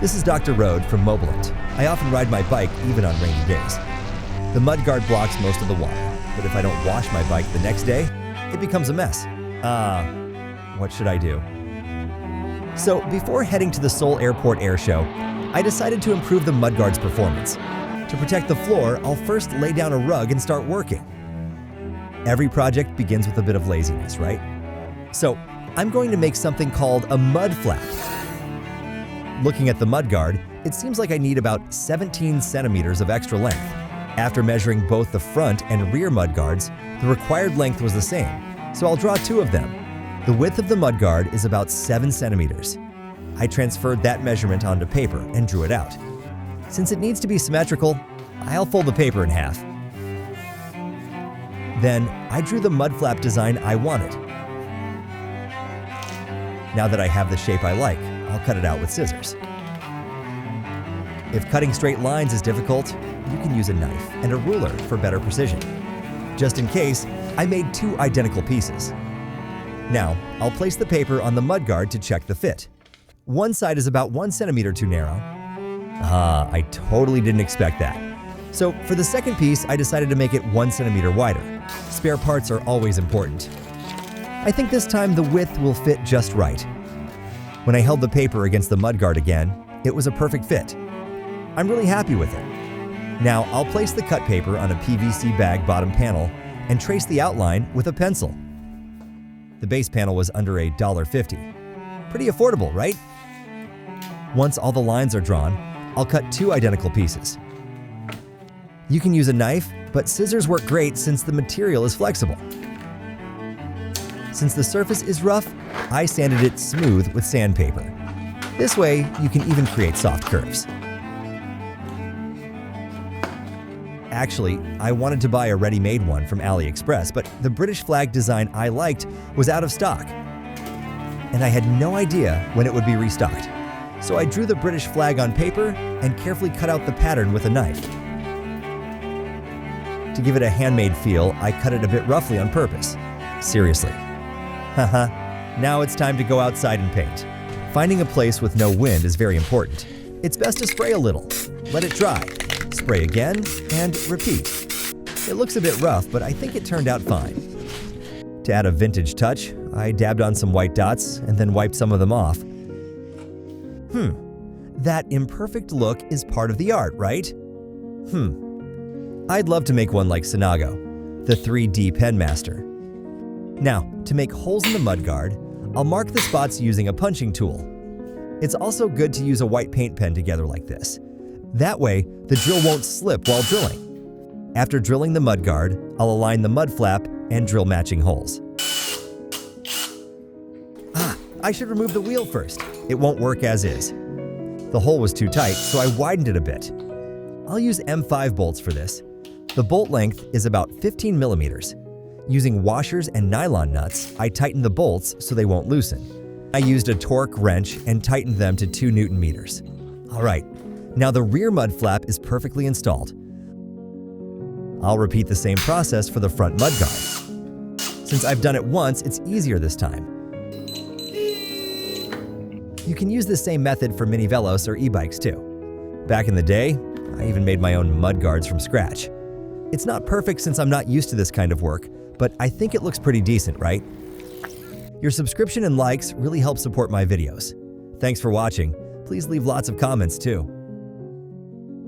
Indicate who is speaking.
Speaker 1: This is Dr. Road from Mobilant. I often ride my bike even on rainy days. The mudguard blocks most of the water, but if I don't wash my bike the next day, it becomes a mess. What should I do? So before heading to the Seoul Airport Air Show, I decided to improve the mudguard's performance. To protect the floor, I'll first lay down a rug and start working. Every project begins with a bit of laziness, right? So I'm going to make something called a mudflap. Looking at the mudguard, it seems like I need about 17 centimeters of extra length. After measuring both the front and rear mudguards, the required length was the same, so I'll draw two of them. The width of the mudguard is about 7 centimeters. I transferred that measurement onto paper and drew it out. Since it needs to be symmetrical, I'll fold the paper in half. Then I drew the mudflap design I wanted. Now that I have the shape I like, I'll cut it out with scissors. If cutting straight lines is difficult, you can use a knife and a ruler for better precision. Just in case, I made 2 identical pieces. Now, I'll place the paper on the mudguard to check the fit. One side is about 1 centimeter too narrow. I totally didn't expect that. So for the second piece, I decided to make it 1 centimeter wider. Spare parts are always important. I think this time the width will fit just right. When I held the paper against the mudguard again, it was a perfect fit. I'm really happy with it. Now I'll place the cut paper on a PVC bag bottom panel and trace the outline with a pencil. The base panel was under $1.50. Pretty affordable, right? Once all the lines are drawn, I'll cut 2 identical pieces. You can use a knife, but scissors work great since the material is flexible. Since the surface is rough, I sanded it smooth with sandpaper. This way, you can even create soft curves. Actually, I wanted to buy a ready-made one from AliExpress, but the British flag design I liked was out of stock. And I had no idea when it would be restocked. So I drew the British flag on paper and carefully cut out the pattern with a knife. To give it a handmade feel, I cut it a bit roughly on purpose. Seriously. Haha, now it's time to go outside and paint. Finding a place with no wind is very important. It's best to spray a little, let it dry, spray again, and repeat. It looks a bit rough, but I think it turned out fine. To add a vintage touch, I dabbed on some white dots and then wiped some of them off. That imperfect look is part of the art, right? I'd love to make one like Sinago, the 3D pen master. Now, to make holes in the mudguard, I'll mark the spots using a punching tool. It's also good to use a white paint pen together like this. That way, the drill won't slip while drilling. After drilling the mudguard, I'll align the mudflap and drill matching holes. I should remove the wheel first. It won't work as is. The hole was too tight, so I widened it a bit. I'll use M5 bolts for this. The bolt length is about 15 millimeters. Using washers and nylon nuts, I tightened the bolts so they won't loosen. I used a torque wrench and tightened them to 2 Newton meters. All right, now the rear mudflap is perfectly installed. I'll repeat the same process for the front mudguard. Since I've done it once, it's easier this time. You can use the same method for Minivelos or e-bikes too. Back in the day, I even made my own mudguards from scratch. It's not perfect since I'm not used to this kind of work, but I think it looks pretty decent, right? Your subscription and likes really help support my videos. Thanks for watching. Please leave lots of comments too.